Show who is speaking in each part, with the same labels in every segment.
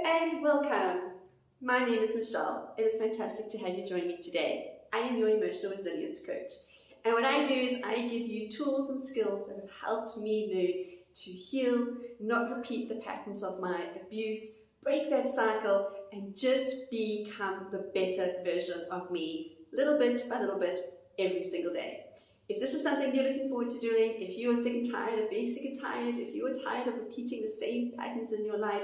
Speaker 1: and welcome. My name is Michelle. It is fantastic to have you join me today. I am your emotional resilience coach. And what I do is I give you tools and skills that have helped me learn to heal, not repeat the patterns of my abuse, break that cycle, and just become the better version of me, little bit by little bit, every single day. If this is something you're looking forward to doing, if you are sick and tired of being sick and tired, if you are tired of repeating the same patterns in your life,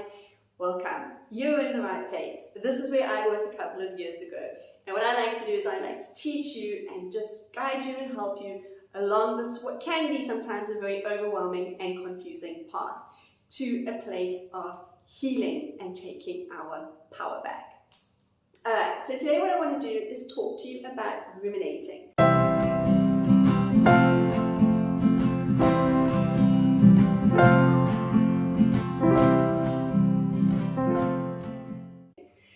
Speaker 1: welcome. You're in the right place. This is where I was a couple of years ago. And what I like to do is I like to teach you and just guide you and help you along this, what can be sometimes a very overwhelming and confusing path to a place of healing and taking our power back. Alright, so today what I want to do is talk to you about ruminating.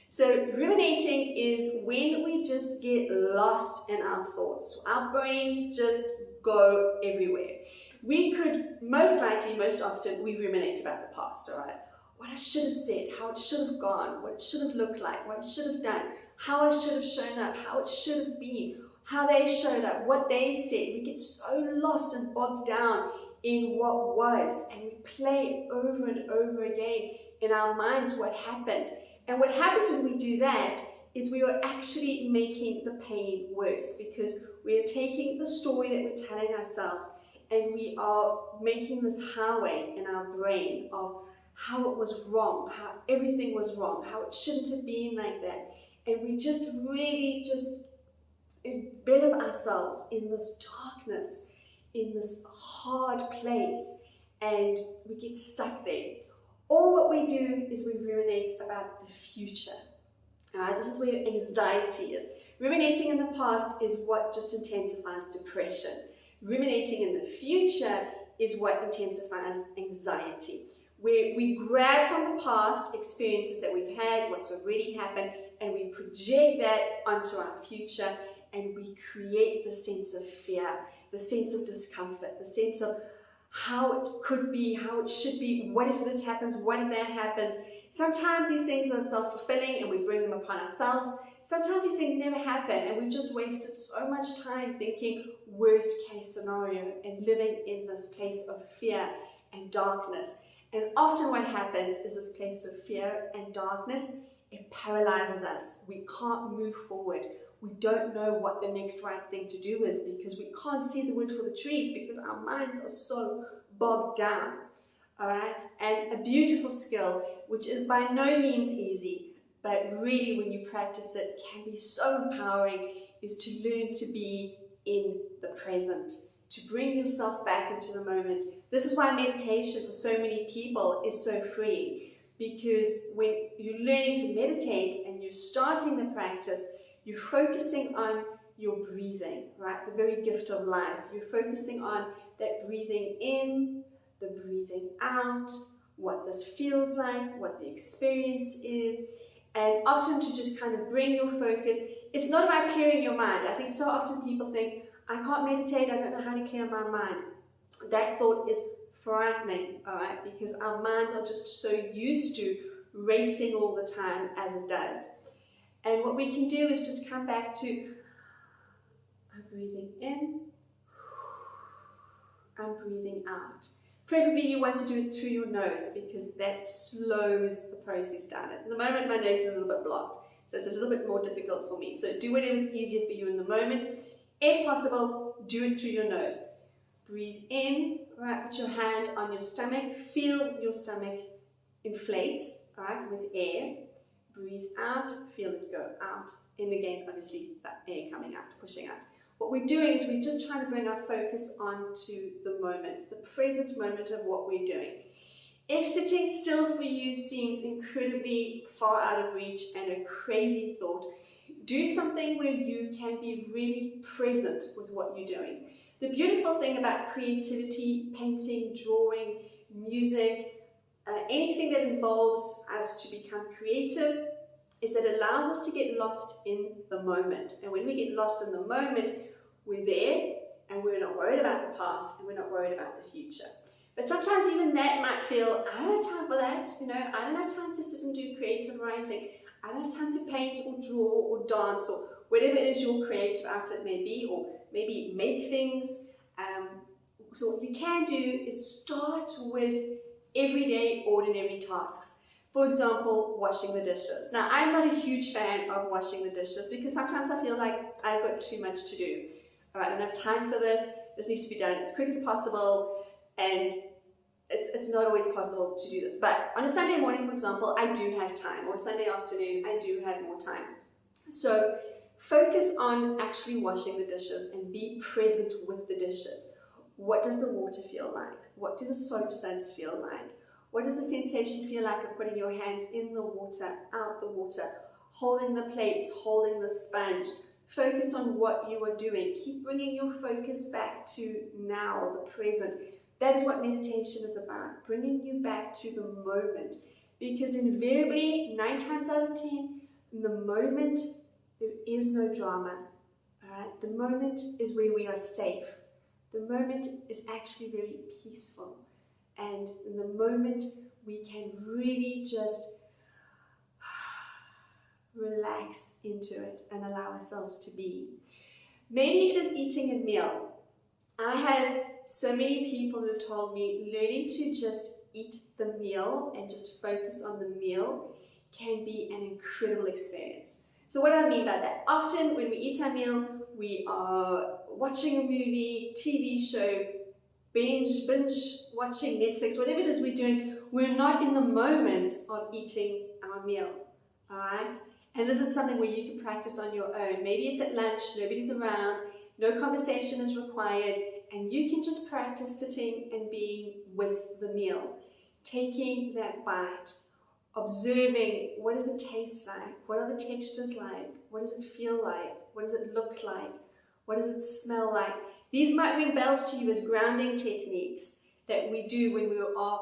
Speaker 1: So ruminating is when we just get lost in our thoughts. Our brains just go everywhere. We could most often, we ruminate about the past, all right? What I should have said, how it should have gone, what it should have looked like, what I should have done, how I should have shown up, how it should have been, how they showed up, what they said. We get so lost and bogged down in what was, and we play over and over again in our minds what happened. And what happens when we do that is we are actually making the pain worse, because we are taking the story that we're telling ourselves and we are making this highway in our brain of how it was wrong, how everything was wrong, how it shouldn't have been like that. And we just really just envelop ourselves in this darkness, in this hard place, and we get stuck there. Or what we do is we ruminate about the future. Alright, this is where anxiety is. Ruminating in the past is what just intensifies depression. Ruminating in the future is what intensifies anxiety. Where we grab from the past experiences that we've had, what's already happened, and we project that onto our future, and we create the sense of fear, the sense of discomfort, the sense of how it could be, how it should be, what if this happens, what if that happens. Sometimes these things are self-fulfilling and we bring them upon ourselves. Sometimes these things never happen and we've just wasted so much time thinking worst case scenario and living in this place of fear and darkness. And often what happens is this place of fear and darkness, it paralyzes us. We can't move forward. We don't know what the next right thing to do is because we can't see the wood for the trees because our minds are so bogged down. All right, and a beautiful skill, which is by no means easy, but really when you practice it can be so empowering, is to learn to be in the present, to bring yourself back into the moment. This is why meditation for so many people is so freeing, because when you're learning to meditate and you're starting the practice, you're focusing on your breathing, right? The very gift of life. You're focusing on that breathing in, the breathing out, what this feels like, what the experience is, and often to just kind of bring your focus. It's not about clearing your mind. I think so often people think, I can't meditate, I don't know how to clear my mind. That thought is frightening, all right? Because our minds are just so used to racing all the time as it does. And what we can do is just come back to, I'm breathing in, I'm breathing out. Preferably you want to do it through your nose because that slows the process down. At the moment my nose is a little bit blocked, so it's a little bit more difficult for me. So do whatever's easier for you in the moment. If possible, do it through your nose. Breathe in, right, put your hand on your stomach, feel your stomach inflate, right, with air. Breathe out, feel it go out, and again, obviously, that air coming out, pushing out. What we're doing is we're just trying to bring our focus onto the moment, the present moment of what we're doing. If sitting still for you seems incredibly far out of reach and a crazy thought, do something where you can be really present with what you're doing. The beautiful thing about creativity, painting, drawing, music, anything that involves us to become creative is that it allows us to get lost in the moment. And when we get lost in the moment, we're there and we're not worried about the past and we're not worried about the future. But sometimes even that might feel, I don't have time for that, I don't have time to sit and do creative writing, I don't have time to paint or draw or dance or whatever it is your creative outlet may be, or maybe make things. So what you can do is start with everyday, ordinary tasks. For example, washing the dishes. Now, I'm not a huge fan of washing the dishes because sometimes I feel like I've got too much to do. All right, I don't have time for this. This needs to be done as quick as possible, and it's not always possible to do this. But on a Sunday morning, for example, I do have time, or a Sunday afternoon, I do have more time. So focus on actually washing the dishes and be present with the dishes. What does the water feel like? What do the soap suds feel like? What does the sensation feel like of putting your hands in the water, out the water, holding the plates, holding the sponge? Focus on what you are doing. Keep bringing your focus back to now, the present. That is what meditation is about, bringing you back to the moment. Because invariably, 9 times out of 10, in the moment, there is no drama. All right? The moment is where we are safe. The moment is actually very peaceful. And in the moment, we can really just relax into it and allow ourselves to be. Maybe it is eating a meal. I have so many people who have told me learning to just eat the meal and just focus on the meal can be an incredible experience. So what do I mean by that? Often when we eat our meal, we are watching a movie, TV show, binge watching Netflix, whatever it is we're doing, we're not in the moment of eating our meal, all right? And this is something where you can practice on your own. Maybe it's at lunch, nobody's around, no conversation is required, and you can just practice sitting and being with the meal, taking that bite, observing what does it taste like, what are the textures like, what does it feel like, what does it look like, what does it smell like. These might ring bells to you as grounding techniques that we do when we are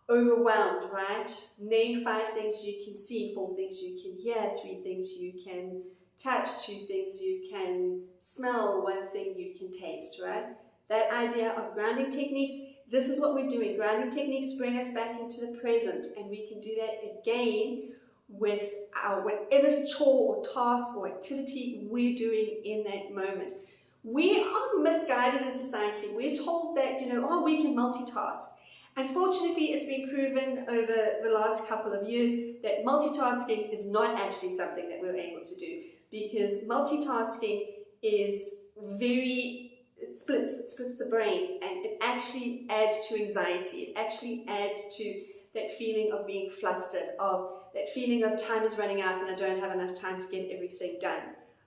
Speaker 1: overwhelmed, right? Name 5 things you can see, 4 things you can hear, 3 things you can touch, 2 things you can smell, 1 thing you can taste, right? That idea of grounding techniques, this is what we're doing. Grounding techniques bring us back into the present, and we can do that again with our whatever chore or task or activity we're doing in that moment. We are misguided in society. We're told that, we can multitask. Unfortunately, it's been proven over the last couple of years that multitasking is not actually something that we're able to do, because multitasking is it splits the brain, and it actually adds to anxiety. It actually adds to that feeling of being flustered, of that feeling of time is running out and I don't have enough time to get everything done.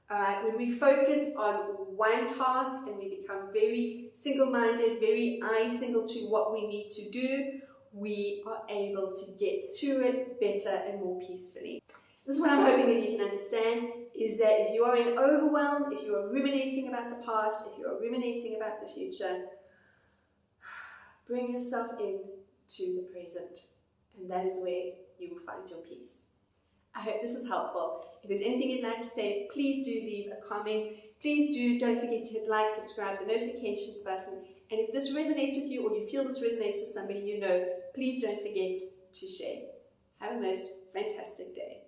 Speaker 1: All right, when we focus on one task and we become very single-minded, very eye-single to what we need to do, we are able to get through it better and more peacefully. This is what I'm hoping that you can understand, is that if you are in overwhelm, if you are ruminating about the past, if you are ruminating about the future, bring yourself in to the present, and that is where you will find your peace. I hope this is helpful. If there's anything you'd like to say, please do leave a comment. Don't forget to hit like, subscribe, the notifications button. And if this resonates with you, or you feel this resonates with somebody you know, please don't forget to share. Have a most fantastic day.